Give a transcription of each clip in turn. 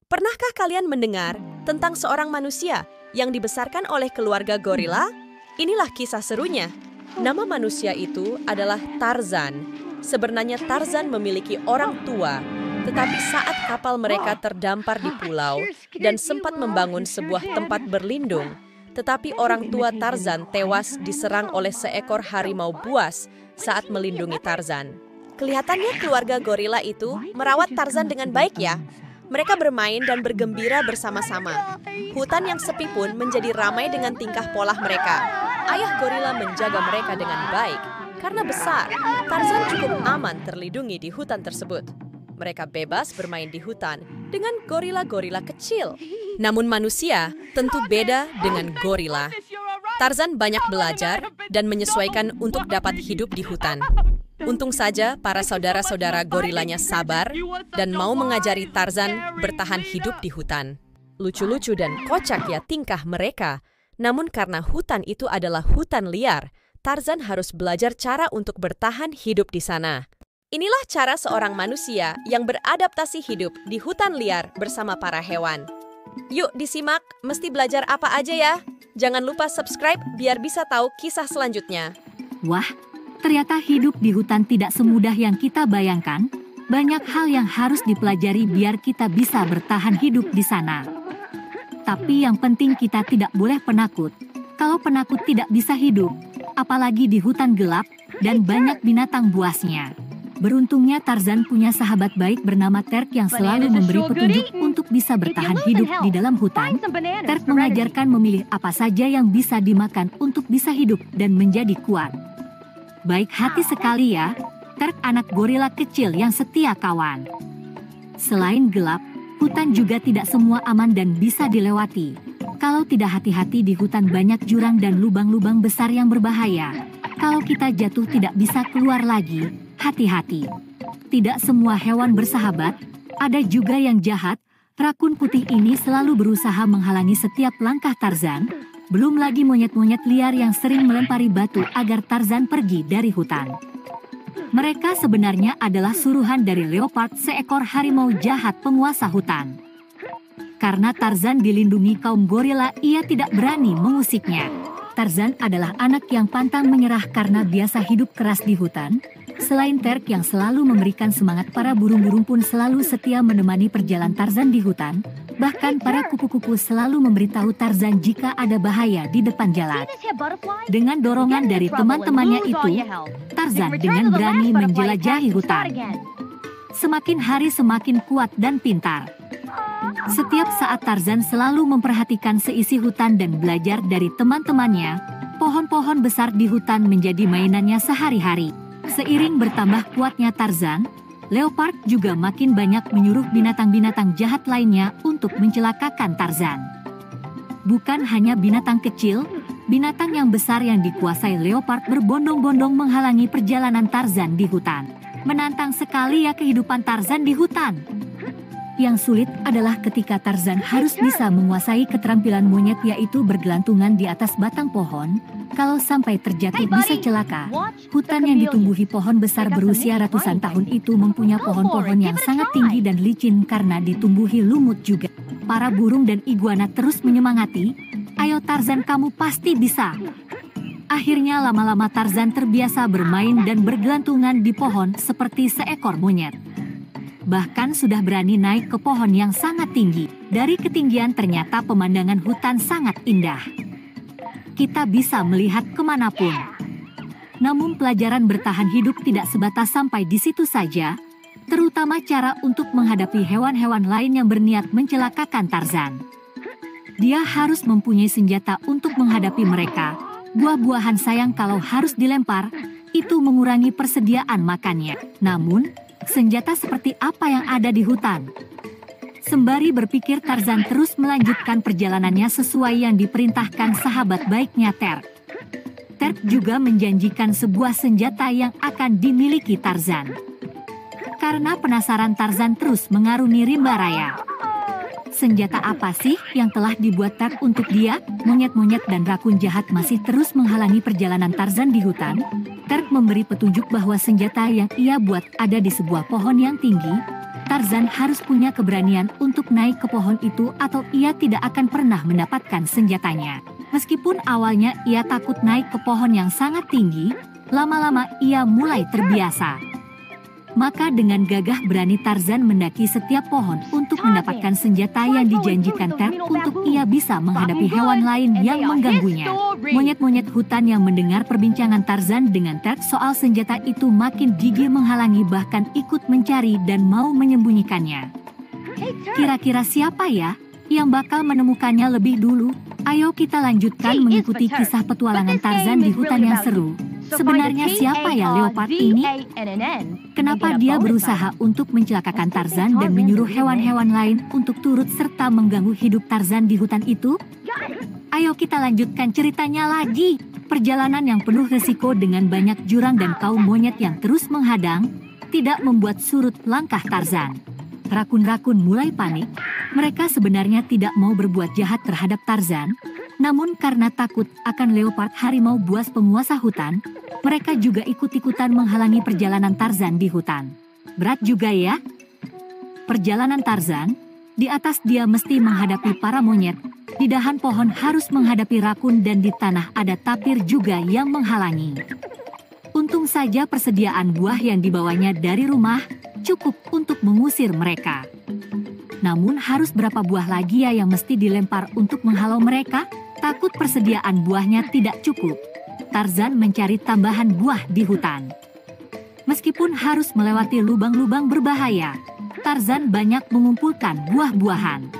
Pernahkah kalian mendengar tentang seorang manusia yang dibesarkan oleh keluarga gorila? Inilah kisah serunya. Nama manusia itu adalah Tarzan. Sebenarnya Tarzan memiliki orang tua, tetapi saat kapal mereka terdampar di pulau dan sempat membangun sebuah tempat berlindung, tetapi orang tua Tarzan tewas diserang oleh seekor harimau buas saat melindungi Tarzan. Kelihatannya keluarga gorila itu merawat Tarzan dengan baik ya. Mereka bermain dan bergembira bersama-sama. Hutan yang sepi pun menjadi ramai dengan tingkah pola mereka. Ayah gorila menjaga mereka dengan baik. Karena besar, Tarzan cukup aman terlindungi di hutan tersebut. Mereka bebas bermain di hutan dengan gorila-gorila kecil. Namun manusia tentu beda dengan gorila. Tarzan banyak belajar dan menyesuaikan untuk dapat hidup di hutan. Untung saja para saudara-saudara gorilanya sabar dan mau mengajari Tarzan bertahan hidup di hutan. Lucu-lucu dan kocak ya tingkah mereka. Namun karena hutan itu adalah hutan liar, Tarzan harus belajar cara untuk bertahan hidup di sana. Inilah cara seorang manusia yang beradaptasi hidup di hutan liar bersama para hewan. Yuk disimak, mesti belajar apa aja ya. Jangan lupa subscribe biar bisa tahu kisah selanjutnya. Wah, ternyata hidup di hutan tidak semudah yang kita bayangkan. Banyak hal yang harus dipelajari biar kita bisa bertahan hidup di sana. Tapi yang penting kita tidak boleh penakut. Kalau penakut tidak bisa hidup, apalagi di hutan gelap dan banyak binatang buasnya. Beruntungnya Tarzan punya sahabat baik bernama Terk yang selalu memberi petunjuk untuk bisa bertahan hidup di dalam hutan. Terk mengajarkan memilih apa saja yang bisa dimakan untuk bisa hidup dan menjadi kuat. Baik hati sekali ya, Terk anak gorila kecil yang setia kawan. Selain gelap, hutan juga tidak semua aman dan bisa dilewati. Kalau tidak hati-hati di hutan banyak jurang dan lubang-lubang besar yang berbahaya. Kalau kita jatuh tidak bisa keluar lagi, hati-hati. Tidak semua hewan bersahabat, ada juga yang jahat. Rakun putih ini selalu berusaha menghalangi setiap langkah Tarzan. Belum lagi monyet-monyet liar yang sering melempari batu agar Tarzan pergi dari hutan. Mereka sebenarnya adalah suruhan dari Leopard, seekor harimau jahat penguasa hutan. Karena Tarzan dilindungi kaum gorila, ia tidak berani mengusiknya. Tarzan adalah anak yang pantang menyerah karena biasa hidup keras di hutan. Selain Terk yang selalu memberikan semangat, para burung-burung pun selalu setia menemani perjalanan Tarzan di hutan. Bahkan para kupu-kupu selalu memberitahu Tarzan jika ada bahaya di depan jalan. Dengan dorongan dari teman-temannya itu, Tarzan dengan berani menjelajahi hutan. Semakin hari semakin kuat dan pintar. Setiap saat Tarzan selalu memperhatikan seisi hutan dan belajar dari teman-temannya. Pohon-pohon besar di hutan menjadi mainannya sehari-hari. Seiring bertambah kuatnya Tarzan, Leopard juga makin banyak menyuruh binatang-binatang jahat lainnya untuk mencelakakan Tarzan. Bukan hanya binatang kecil, binatang yang besar yang dikuasai Leopard berbondong-bondong menghalangi perjalanan Tarzan di hutan. Menantang sekali ya kehidupan Tarzan di hutan. Yang sulit adalah ketika Tarzan harus bisa menguasai keterampilan monyet, yaitu bergelantungan di atas batang pohon. Kalau sampai terjatuh bisa celaka. Hutan yang ditumbuhi pohon besar berusia ratusan tahun itu mempunyai pohon-pohon yang sangat tinggi dan licin karena ditumbuhi lumut juga. Para burung dan iguana terus menyemangati, "Ayo Tarzan, kamu pasti bisa." Akhirnya lama-lama Tarzan terbiasa bermain dan bergelantungan di pohon seperti seekor monyet. Bahkan sudah berani naik ke pohon yang sangat tinggi. Dari ketinggian ternyata pemandangan hutan sangat indah. Kita bisa melihat kemanapun. Namun pelajaran bertahan hidup tidak sebatas sampai di situ saja, terutama cara untuk menghadapi hewan-hewan lain yang berniat mencelakakan Tarzan. Dia harus mempunyai senjata untuk menghadapi mereka. Buah-buahan sayang kalau harus dilempar, itu mengurangi persediaan makannya. Namun, senjata seperti apa yang ada di hutan? Sembari berpikir, Tarzan terus melanjutkan perjalanannya sesuai yang diperintahkan sahabat baiknya Terk. Terk juga menjanjikan sebuah senjata yang akan dimiliki Tarzan. Karena penasaran, Tarzan terus mengarungi rimba raya. Senjata apa sih yang telah dibuat Terk untuk dia? Monyet-monyet dan rakun jahat masih terus menghalangi perjalanan Tarzan di hutan. Terk memberi petunjuk bahwa senjata yang ia buat ada di sebuah pohon yang tinggi. Tarzan harus punya keberanian untuk naik ke pohon itu atau ia tidak akan pernah mendapatkan senjatanya. Meskipun awalnya ia takut naik ke pohon yang sangat tinggi, lama-lama ia mulai terbiasa. Maka dengan gagah berani Tarzan mendaki setiap pohon untuk mendapatkan senjata yang dijanjikan Ted untuk ia bisa menghadapi hewan lain yang mengganggunya. Monyet-monyet hutan yang mendengar perbincangan Tarzan dengan Ted soal senjata itu makin gigih menghalangi bahkan ikut mencari dan mau menyembunyikannya. Kira-kira siapa ya yang bakal menemukannya lebih dulu? Ayo kita lanjutkan mengikuti kisah petualangan Tarzan di hutan yang seru. Sebenarnya siapa ya leopard ini? Kenapa dia berusaha untuk mencelakakan Tarzan dan menyuruh hewan-hewan lain untuk turut serta mengganggu hidup Tarzan di hutan itu? Ayo kita lanjutkan ceritanya lagi. Perjalanan yang penuh risiko dengan banyak jurang dan kaum monyet yang terus menghadang, tidak membuat surut langkah Tarzan. Rakun-rakun mulai panik. Mereka sebenarnya tidak mau berbuat jahat terhadap Tarzan, namun karena takut akan leopard harimau buas penguasa hutan, mereka juga ikut-ikutan menghalangi perjalanan Tarzan di hutan. Berat juga ya? Perjalanan Tarzan, di atas dia mesti menghadapi para monyet, di dahan pohon harus menghadapi rakun dan di tanah ada tapir juga yang menghalangi. Untung saja persediaan buah yang dibawanya dari rumah cukup untuk mengusir mereka. Namun harus berapa buah lagi ya yang mesti dilempar untuk menghalau mereka? Takut persediaan buahnya tidak cukup. Tarzan mencari tambahan buah di hutan. Meskipun harus melewati lubang-lubang berbahaya, Tarzan banyak mengumpulkan buah-buahan.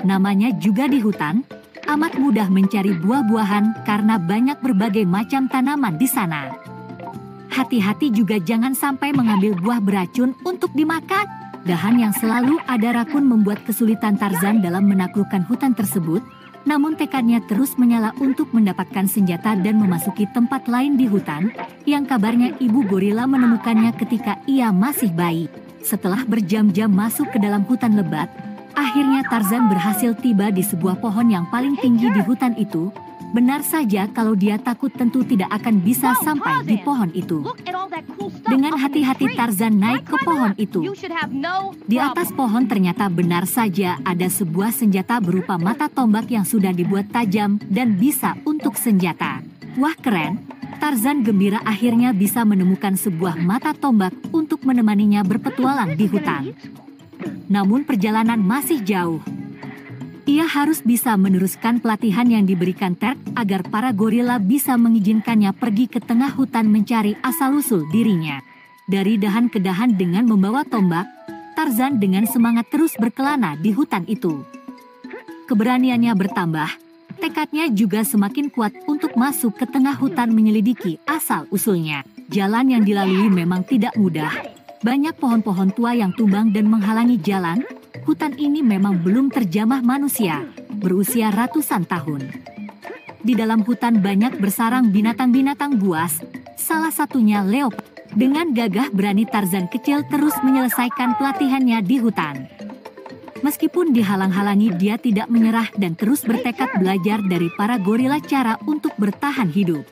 Namanya juga di hutan, amat mudah mencari buah-buahan karena banyak berbagai macam tanaman di sana. Hati-hati juga jangan sampai mengambil buah beracun untuk dimakan. Dahan yang selalu ada rakun membuat kesulitan Tarzan dalam menaklukkan hutan tersebut, namun tekadnya terus menyala untuk mendapatkan senjata dan memasuki tempat lain di hutan, yang kabarnya ibu gorila menemukannya ketika ia masih bayi. Setelah berjam-jam masuk ke dalam hutan lebat, akhirnya Tarzan berhasil tiba di sebuah pohon yang paling tinggi di hutan itu. Benar saja kalau dia takut tentu tidak akan bisa sampai di pohon itu. Dengan hati-hati Tarzan naik ke pohon itu. Di atas pohon ternyata benar saja ada sebuah senjata berupa mata tombak yang sudah dibuat tajam dan bisa untuk senjata. Wah keren, Tarzan gembira akhirnya bisa menemukan sebuah mata tombak untuk menemaninya berpetualang di hutan. Namun perjalanan masih jauh. Ia harus bisa meneruskan pelatihan yang diberikan Ted agar para gorila bisa mengizinkannya pergi ke tengah hutan mencari asal-usul dirinya. Dari dahan ke dahan dengan membawa tombak, Tarzan dengan semangat terus berkelana di hutan itu. Keberaniannya bertambah, tekadnya juga semakin kuat untuk masuk ke tengah hutan menyelidiki asal-usulnya. Jalan yang dilalui memang tidak mudah. Banyak pohon-pohon tua yang tumbang dan menghalangi jalan. Hutan ini memang belum terjamah manusia, berusia ratusan tahun. Di dalam hutan banyak bersarang binatang-binatang buas, salah satunya leopard. Dengan gagah berani Tarzan kecil terus menyelesaikan pelatihannya di hutan. Meskipun dihalang-halangi dia tidak menyerah dan terus bertekad belajar dari para gorila cara untuk bertahan hidup.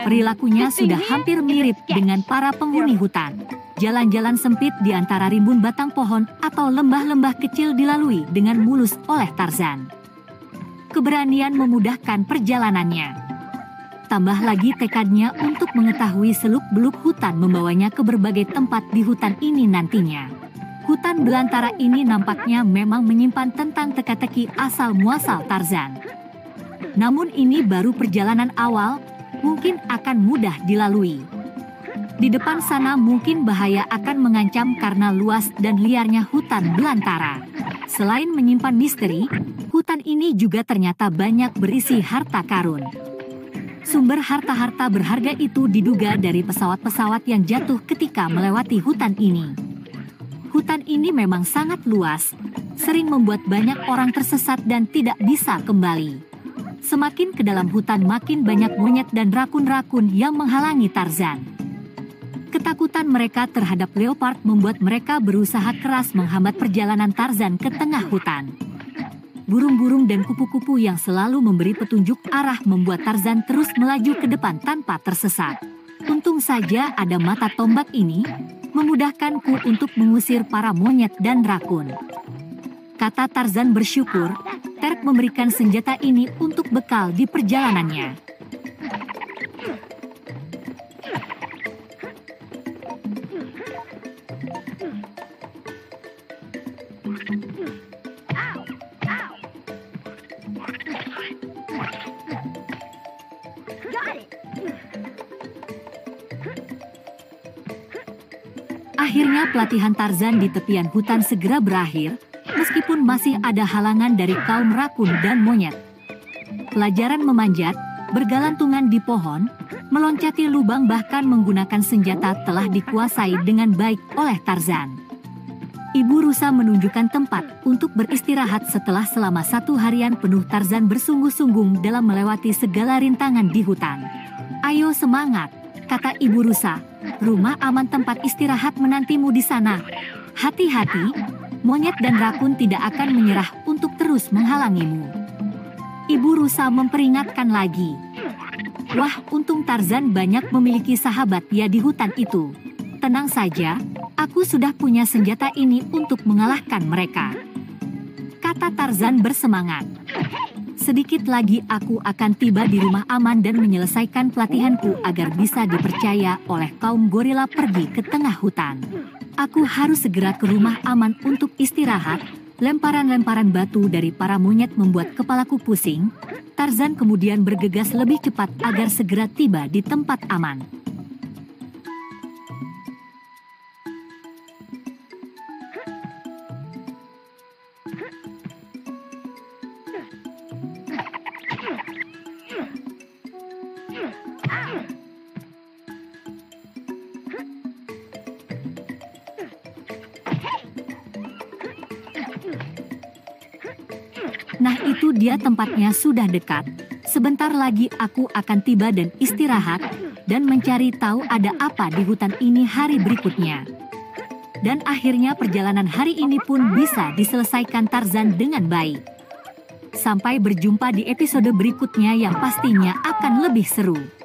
Perilakunya sudah hampir mirip dengan para penghuni hutan. Jalan-jalan sempit di antara rimbun batang pohon atau lembah-lembah kecil dilalui dengan mulus oleh Tarzan. Keberanian memudahkan perjalanannya. Tambah lagi tekadnya untuk mengetahui seluk-beluk hutan membawanya ke berbagai tempat di hutan ini nantinya. Hutan belantara ini nampaknya memang menyimpan tentang teka-teki asal-muasal Tarzan. Namun ini baru perjalanan awal, mungkin akan mudah dilalui. Di depan sana mungkin bahaya akan mengancam karena luas dan liarnya hutan belantara. Selain menyimpan misteri, hutan ini juga ternyata banyak berisi harta karun. Sumber harta-harta berharga itu diduga dari pesawat-pesawat yang jatuh ketika melewati hutan ini. Hutan ini memang sangat luas, sering membuat banyak orang tersesat dan tidak bisa kembali. Semakin ke dalam hutan makin banyak monyet dan rakun-rakun yang menghalangi Tarzan. Ketakutan mereka terhadap leopard membuat mereka berusaha keras menghambat perjalanan Tarzan ke tengah hutan. Burung-burung dan kupu-kupu yang selalu memberi petunjuk arah membuat Tarzan terus melaju ke depan tanpa tersesat. Untung saja ada mata tombak ini, memudahkanku untuk mengusir para monyet dan rakun. Kata Tarzan bersyukur, Terk memberikan senjata ini untuk bekal di perjalanannya. Akhirnya pelatihan Tarzan di tepian hutan segera berakhir, meskipun masih ada halangan dari kaum rakun dan monyet. Pelajaran memanjat, bergelantungan di pohon, meloncati lubang bahkan menggunakan senjata telah dikuasai dengan baik oleh Tarzan. Ibu rusa menunjukkan tempat untuk beristirahat setelah selama 1 harian penuh Tarzan bersungguh-sungguh dalam melewati segala rintangan di hutan. "Ayo semangat," kata ibu rusa. "Rumah aman tempat istirahat menantimu di sana. Hati-hati, monyet dan rakun tidak akan menyerah untuk terus menghalangimu." Ibu rusa memperingatkan lagi. Wah, untung Tarzan banyak memiliki sahabat ya di hutan itu. Tenang saja, aku sudah punya senjata ini untuk mengalahkan mereka, kata Tarzan bersemangat. Sedikit lagi aku akan tiba di rumah aman dan menyelesaikan pelatihanku agar bisa dipercaya oleh kaum gorila pergi ke tengah hutan. Aku harus segera ke rumah aman untuk istirahat. Lemparan-lemparan batu dari para monyet membuat kepalaku pusing. Tarzan kemudian bergegas lebih cepat agar segera tiba di tempat aman. Nah, itu dia, tempatnya sudah dekat. Sebentar lagi aku akan tiba dan istirahat, dan mencari tahu ada apa di hutan ini hari berikutnya. Dan akhirnya perjalanan hari ini pun bisa diselesaikan Tarzan dengan baik. Sampai berjumpa di episode berikutnya yang pastinya akan lebih seru.